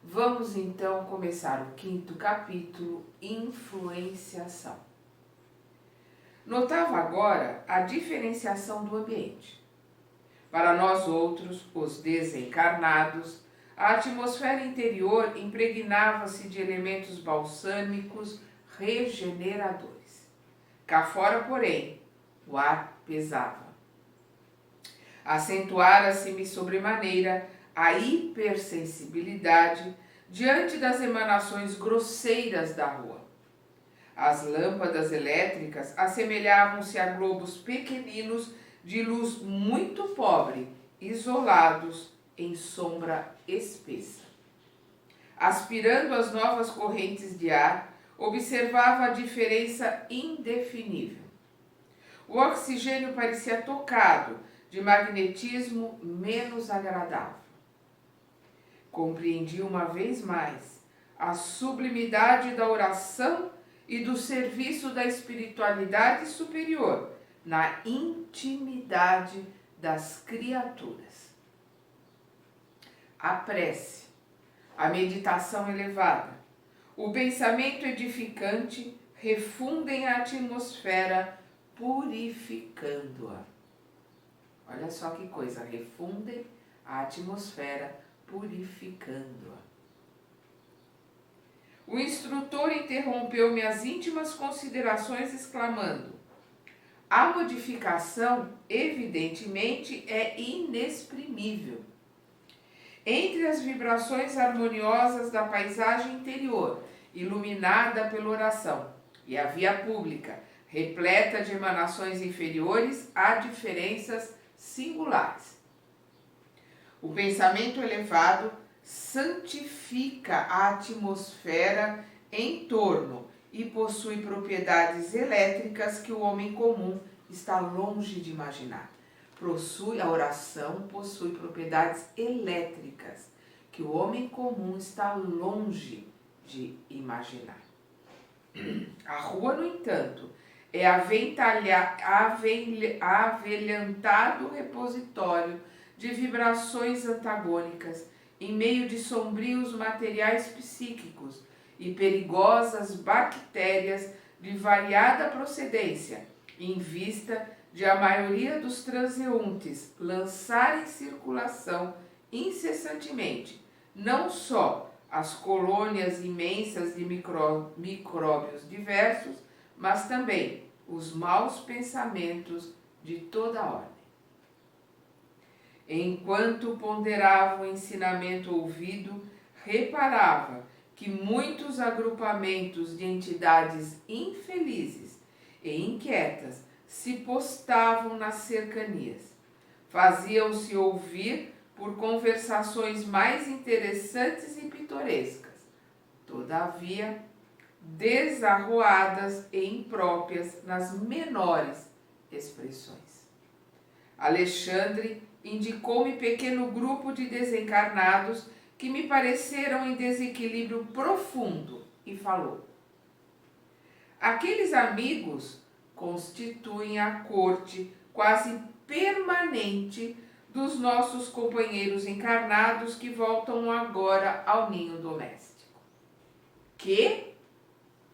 Vamos então começar o 5º capítulo, Influenciação. Notava agora a diferenciação do ambiente. Para nós outros, os desencarnados, a atmosfera interior impregnava-se de elementos balsâmicos regeneradores. Cá fora, porém, o ar pesava. Acentuara-se-me sobremaneira a hipersensibilidade diante das emanações grosseiras da rua. As lâmpadas elétricas assemelhavam-se a globos pequeninos de luz muito pobre, isolados em sombra espessa. Aspirando as novas correntes de ar, observava a diferença indefinível. O oxigênio parecia tocado de magnetismo menos agradável. Compreendi uma vez mais a sublimidade da oração e do serviço da espiritualidade superior na intimidade das criaturas. A prece, a meditação elevada, o pensamento edificante refundem a atmosfera, purificando-a. Olha só que coisa, refundem a atmosfera, purificando-a. O instrutor interrompeu minhas íntimas considerações, exclamando: a modificação, evidentemente, é inexprimível. Entre as vibrações harmoniosas da paisagem interior, iluminada pela oração, e a via pública, repleta de emanações inferiores, há diferenças singulares. O pensamento elevado santifica a atmosfera em torno e possui propriedades elétricas que o homem comum está longe de imaginar. A oração possui propriedades elétricas que o homem comum está longe de imaginar. A rua, no entanto, é avelhantado repositório de vibrações antagônicas em meio de sombrios materiais psíquicos e perigosas bactérias de variada procedência, em vista de a maioria dos transeuntes lançar em circulação incessantemente não só as colônias imensas de micróbios diversos, mas também os maus pensamentos de toda ordem. Enquanto ponderava o ensinamento ouvido, reparava que muitos agrupamentos de entidades infelizes e inquietas se postavam nas cercanias. Faziam-se ouvir por conversações mais interessantes e pitorescas, todavia desarroadas e impróprias nas menores expressões. Alexandre indicou-me pequeno grupo de desencarnados que me pareceram em desequilíbrio profundo e falou: aqueles amigos constituem a corte quase permanente dos nossos companheiros encarnados que voltam agora ao ninho doméstico. Que?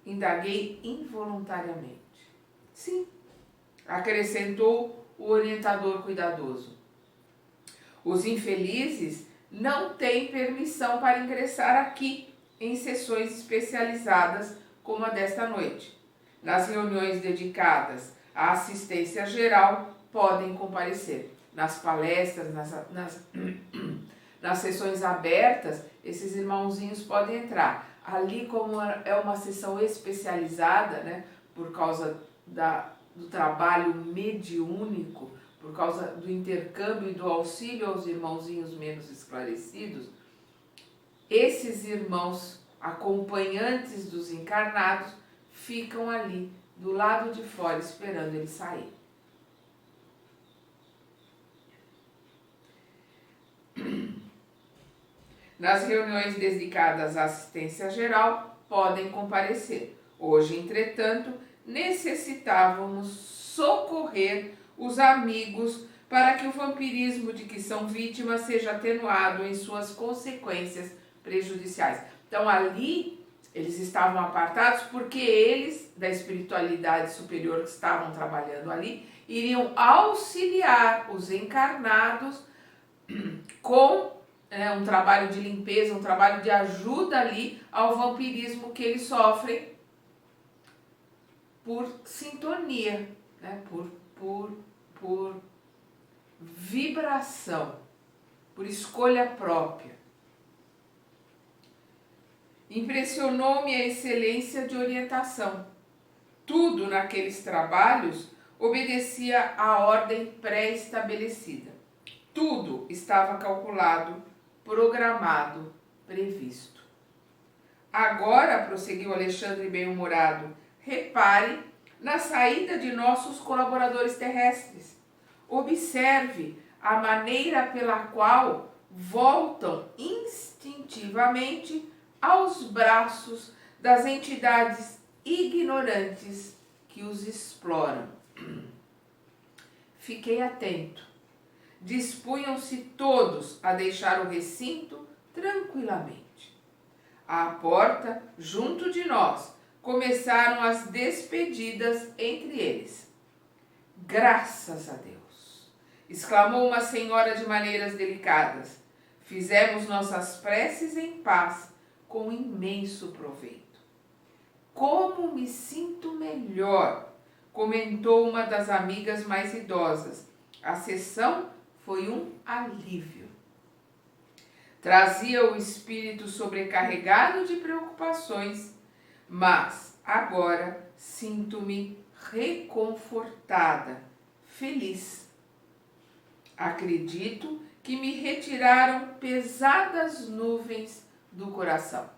Indaguei involuntariamente. Sim, acrescentou o orientador cuidadoso. Os infelizes não têm permissão para ingressar aqui em sessões especializadas como a desta noite. Nas reuniões dedicadas à assistência geral podem comparecer. Nas palestras, nas sessões abertas, esses irmãozinhos podem entrar. Ali, como é uma sessão especializada, né, por causa do trabalho mediúnico, por causa do intercâmbio e do auxílio aos irmãozinhos menos esclarecidos, esses irmãos acompanhantes dos encarnados ficam ali do lado de fora esperando ele sair. Nas reuniões dedicadas à assistência geral, podem comparecer. Hoje, entretanto, necessitávamos socorrer os amigos para que o vampirismo de que são vítimas seja atenuado em suas consequências prejudiciais. Então ali eles estavam apartados porque eles, da espiritualidade superior que estavam trabalhando ali, iriam auxiliar os encarnados com um trabalho de limpeza, um trabalho de ajuda ali ao vampirismo que eles sofrem por sintonia, né? por vibração, por escolha própria. Impressionou-me a excelência de orientação. Tudo naqueles trabalhos obedecia à ordem pré-estabelecida. Tudo estava calculado, programado, previsto. Agora, prosseguiu Alexandre bem-humorado, repare na saída de nossos colaboradores terrestres. Observe a maneira pela qual voltam instintivamente aos braços das entidades ignorantes que os exploram. Fiquei atento. Dispunham-se todos a deixar o recinto tranquilamente. À porta, junto de nós, começaram as despedidas entre eles. Graças a Deus! Exclamou uma senhora de maneiras delicadas. Fizemos nossas preces em paz, com imenso proveito. Como me sinto melhor, comentou uma das amigas mais idosas. A sessão foi um alívio. Trazia o espírito sobrecarregado de preocupações, mas agora sinto-me reconfortada, feliz. Acredito que me retiraram pesadas nuvens do coração.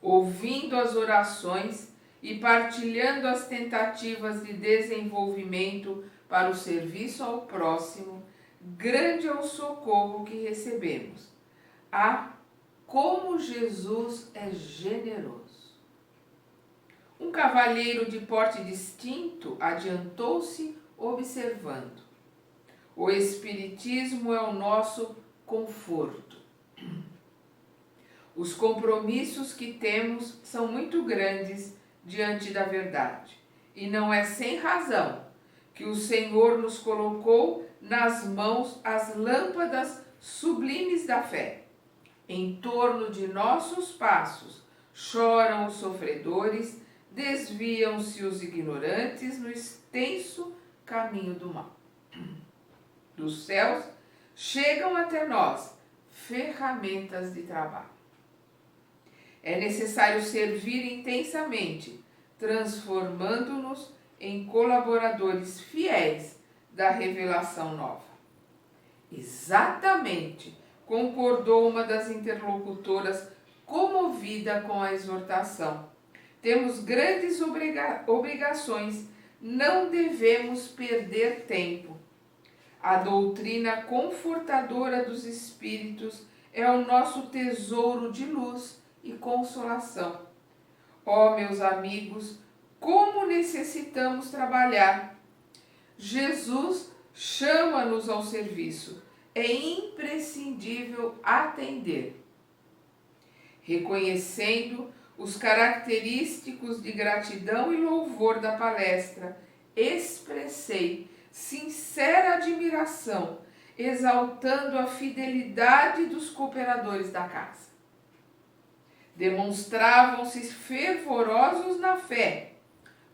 Ouvindo as orações e partilhando as tentativas de desenvolvimento para o serviço ao próximo, grande é o socorro que recebemos. Como Jesus é generoso! Um cavalheiro de porte distinto adiantou-se observando. O Espiritismo é o nosso conforto. Os compromissos que temos são muito grandes diante da verdade, e não é sem razão que o Senhor nos colocou nas mãos as lâmpadas sublimes da fé. Em torno de nossos passos choram os sofredores, desviam-se os ignorantes no extenso caminho do mal. Dos céus chegam até nós ferramentas de trabalho. É necessário servir intensamente, transformando-nos em colaboradores fiéis da revelação nova. Exatamente, concordou uma das interlocutoras, comovida com a exortação. Temos grandes obrigações, não devemos perder tempo. A doutrina confortadora dos espíritos é o nosso tesouro de luz e consolação. Ó, meus amigos, como necessitamos trabalhar! Jesus chama-nos ao serviço. É imprescindível atender. Reconhecendo os característicos de gratidão e louvor da palestra, expressei sincera admiração, exaltando a fidelidade dos cooperadores da casa. Demonstravam-se fervorosos na fé,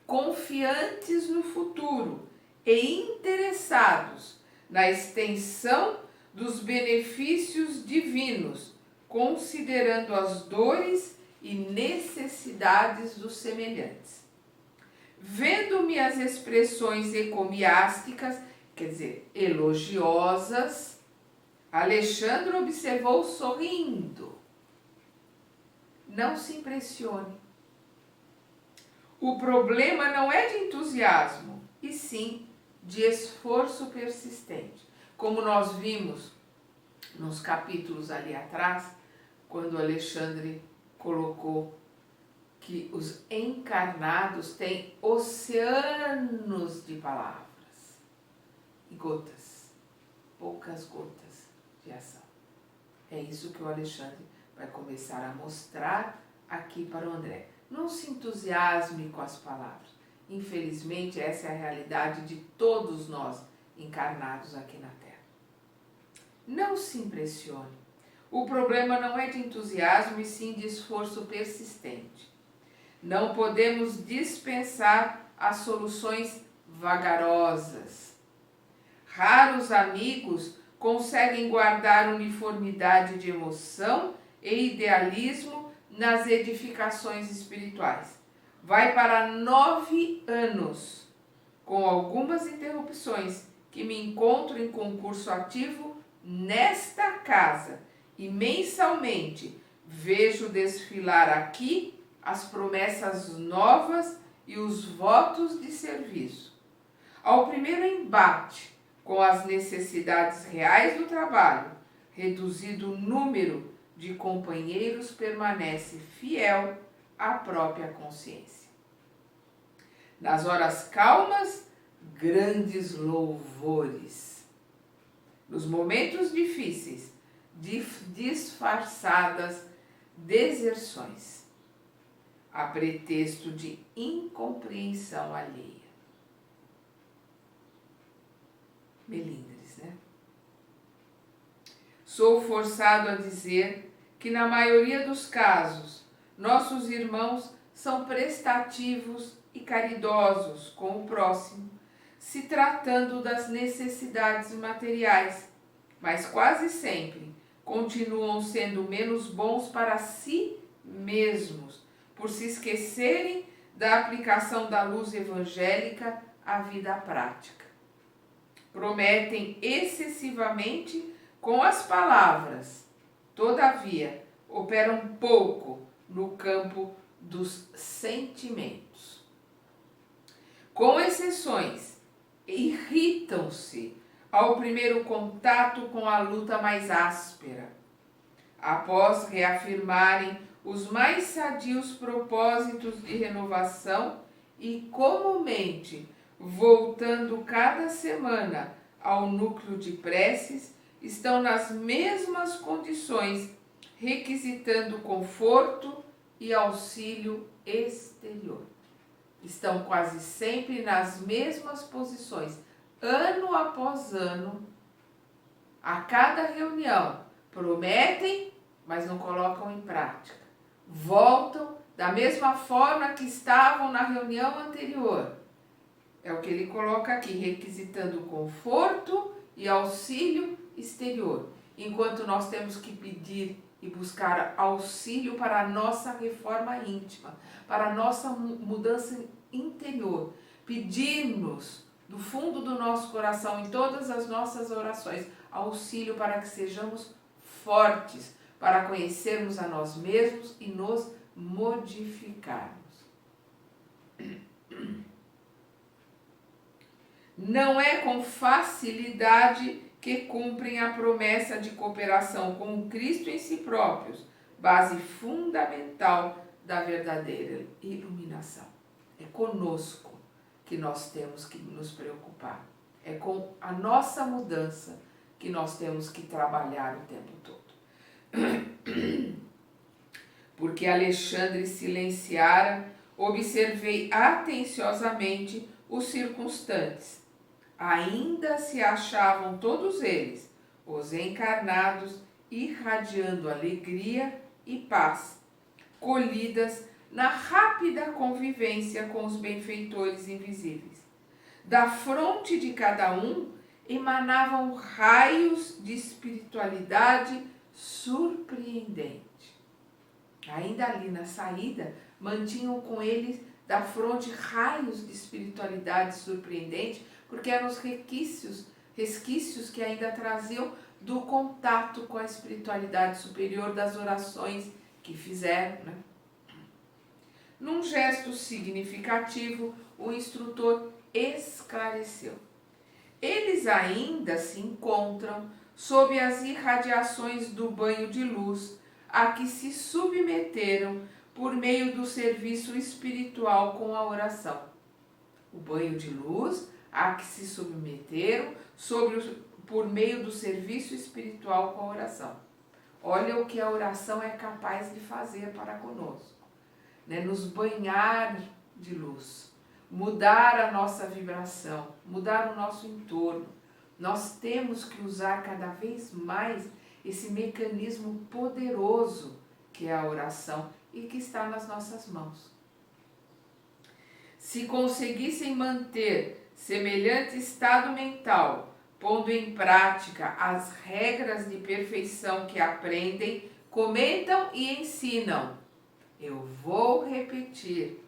confiantes no futuro e interessados na extensão dos benefícios divinos, considerando as dores e necessidades dos semelhantes. Vendo-me as expressões encomiásticas, quer dizer, elogiosas, Alexandre observou sorrindo. Não se impressione. O problema não é de entusiasmo, e sim de esforço persistente. Como nós vimos nos capítulos ali atrás, quando Alexandre colocou que os encarnados têm oceanos de palavras e gotas, poucas gotas de ação. É isso que o Alexandre vai começar a mostrar aqui para o André. Não se entusiasme com as palavras. Infelizmente, essa é a realidade de todos nós encarnados aqui na Terra. Não se impressione. O problema não é de entusiasmo, e sim de esforço persistente. Não podemos dispensar as soluções vagarosas. Raros amigos conseguem guardar uniformidade de emoção e idealismo nas edificações espirituais. Vai para 9 anos, com algumas interrupções, que me encontro em concurso ativo nesta casa e mensalmente vejo desfilar aqui as promessas novas e os votos de serviço. Ao primeiro embate com as necessidades reais do trabalho, reduzido o número de companheiros permanece fiel à própria consciência. Nas horas calmas, grandes louvores. Nos momentos difíceis, disfarçadas deserções, a pretexto de incompreensão alheia. Melindres, né? Sou forçado a dizer que, na maioria dos casos, nossos irmãos são prestativos e caridosos com o próximo, se tratando das necessidades materiais, mas quase sempre continuam sendo menos bons para si mesmos, por se esquecerem da aplicação da luz evangélica à vida prática. Prometem excessivamente com as palavras, todavia, operam pouco no campo dos sentimentos. Com exceções, irritam-se ao primeiro contato com a luta mais áspera. Após reafirmarem os mais sadios propósitos de renovação e, comumente, voltando cada semana ao núcleo de preces, estão nas mesmas condições, requisitando conforto e auxílio exterior. Estão quase sempre nas mesmas posições, ano após ano, a cada reunião, prometem, mas não colocam em prática. Voltam da mesma forma que estavam na reunião anterior. É o que ele coloca aqui, requisitando conforto e auxílio exterior, enquanto nós temos que pedir e buscar auxílio para a nossa reforma íntima, para a nossa mudança interior. Pedirmos do fundo do nosso coração, em todas as nossas orações, auxílio para que sejamos fortes, para conhecermos a nós mesmos e nos modificarmos. Não é com facilidade que cumprem a promessa de cooperação com Cristo em si próprios, base fundamental da verdadeira iluminação. É conosco que nós temos que nos preocupar. É com a nossa mudança que nós temos que trabalhar o tempo todo. Porque Alexandre silenciara, observei atenciosamente os circunstantes. Ainda se achavam todos eles, os encarnados, irradiando alegria e paz, colhidas na rápida convivência com os benfeitores invisíveis. Da fronte de cada um emanavam raios de espiritualidade surpreendente. Ainda ali na saída, mantinham com eles da fronte raios de espiritualidade surpreendente, porque eram os resquícios que ainda traziam do contato com a espiritualidade superior, das orações que fizeram, né? Num gesto significativo, o instrutor esclareceu. Eles ainda se encontram sob as irradiações do banho de luz a que se submeteram por meio do serviço espiritual com a oração. O banho de luz a que se submeteram por meio do serviço espiritual com a oração. Olha o que a oração é capaz de fazer para conosco, né? Nos banhar de luz, mudar a nossa vibração, mudar o nosso entorno. Nós temos que usar cada vez mais esse mecanismo poderoso que é a oração e que está nas nossas mãos. Se conseguissem manter semelhante estado mental, pondo em prática as regras de perfeição que aprendem, comentam e ensinam. Eu vou repetir.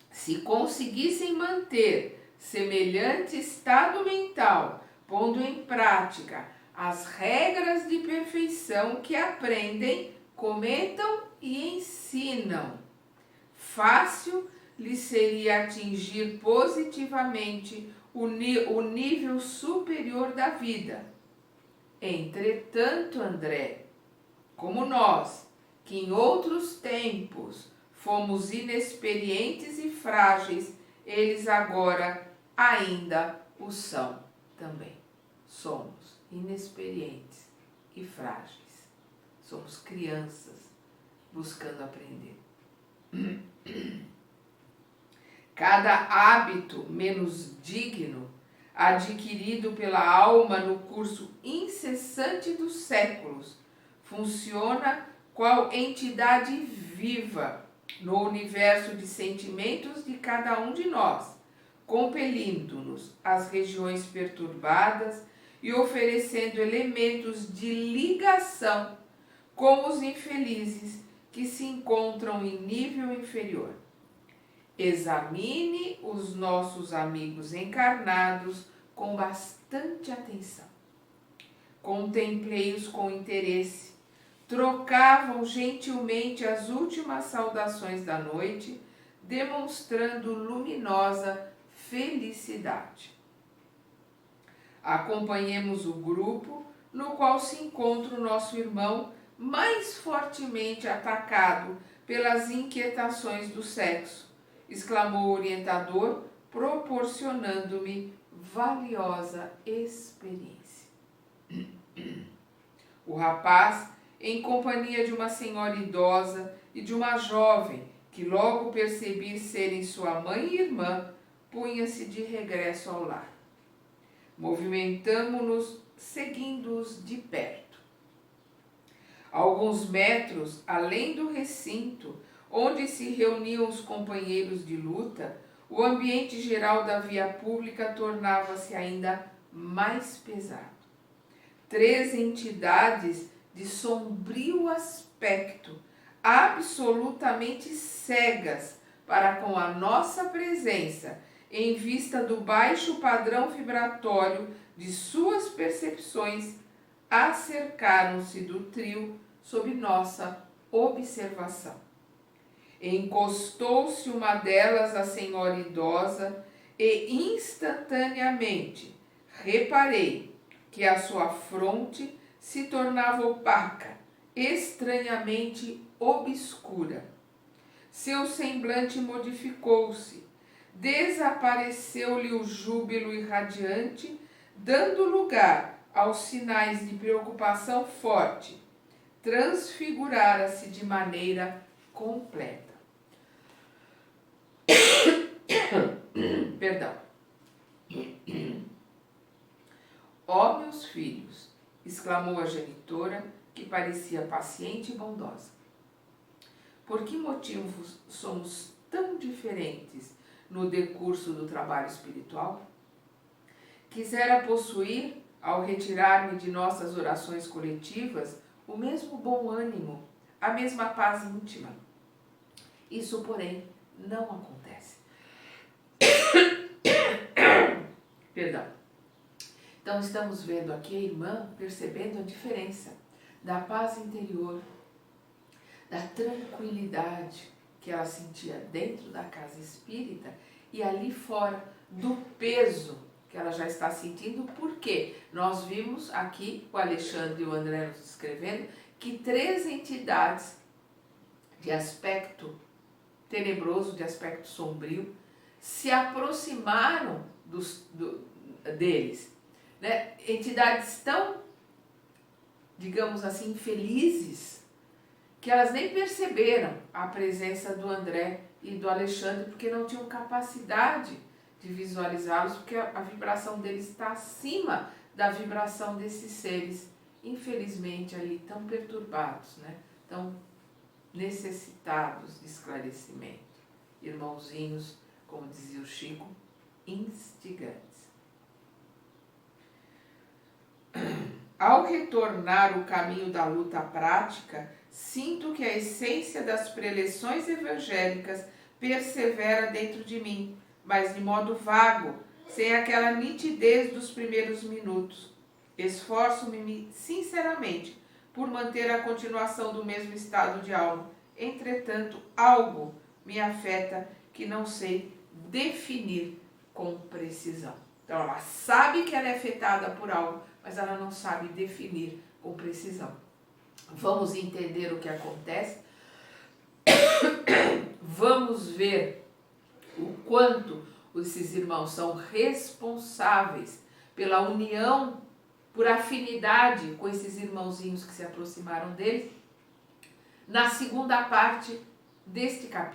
Se conseguissem manter semelhante estado mental, pondo em prática as regras de perfeição que aprendem, comentam e ensinam, fácil lhes seria atingir positivamente o nível superior da vida. Entretanto, André, como nós, que em outros tempos fomos inexperientes e frágeis, eles agora ainda o são também. Somos inexperientes e frágeis. Somos crianças buscando aprender. Cada hábito menos digno, adquirido pela alma no curso incessante dos séculos, funciona qual entidade viva no universo de sentimentos de cada um de nós, compelindo-nos às regiões perturbadas e oferecendo elementos de ligação com os infelizes que se encontram em nível inferior. Examine os nossos amigos encarnados com bastante atenção. Contemplei-os com interesse. Trocavam gentilmente as últimas saudações da noite, demonstrando luminosa felicidade. Acompanhemos o grupo no qual se encontra o nosso irmão mais fortemente atacado pelas inquietações do sexo, exclamou o orientador, proporcionando-me valiosa experiência. O rapaz, em companhia de uma senhora idosa e de uma jovem, que logo percebi serem sua mãe e irmã, punha-se de regresso ao lar. Movimentamo-nos, seguindo-os de perto. Alguns metros além do recinto, onde se reuniam os companheiros de luta, o ambiente geral da via pública tornava-se ainda mais pesado. 3 entidades de sombrio aspecto, absolutamente cegas para com a nossa presença, em vista do baixo padrão vibratório de suas percepções, acercaram-se do trio sob nossa observação. Encostou-se uma delas à senhora idosa e instantaneamente reparei que a sua fronte se tornava opaca, estranhamente obscura. Seu semblante modificou-se, desapareceu-lhe o júbilo irradiante, dando lugar aos sinais de preocupação forte. Transfigurara-se de maneira completa. Perdão. Ó meus filhos, exclamou a genitora, que parecia paciente e bondosa. Por que motivos somos tão diferentes no decurso do trabalho espiritual? Quisera possuir, ao retirar-me de nossas orações coletivas, o mesmo bom ânimo, a mesma paz íntima. Isso, porém, não acontece. Perdão. Então, estamos vendo aqui a irmã percebendo a diferença da paz interior, da tranquilidade que ela sentia dentro da casa espírita e ali fora, do peso que ela já está sentindo, porque nós vimos aqui, o Alexandre e o André nos descrevendo, que 3 entidades de aspecto tenebroso, de aspecto sombrio, se aproximaram deles. Né? Entidades tão digamos assim, felizes, que elas nem perceberam a presença do André e do Alexandre, porque não tinham capacidade de visualizá-los, porque a vibração deles está acima da vibração desses seres, infelizmente, ali tão perturbados, né? Tão necessitados de esclarecimento. Irmãozinhos, como dizia o Chico, instigantes. Ao retornar o caminho da luta prática, sinto que a essência das preleções evangélicas persevera dentro de mim, mas de modo vago, sem aquela nitidez dos primeiros minutos. Esforço-me sinceramente por manter a continuação do mesmo estado de alma. Entretanto, algo me afeta que não sei definir com precisão. Então, ela sabe que ela é afetada por algo, mas ela não sabe definir com precisão. Vamos entender o que acontece. Vamos ver o quanto esses irmãos são responsáveis pela união, por afinidade com esses irmãozinhos que se aproximaram deles, na segunda parte deste capítulo.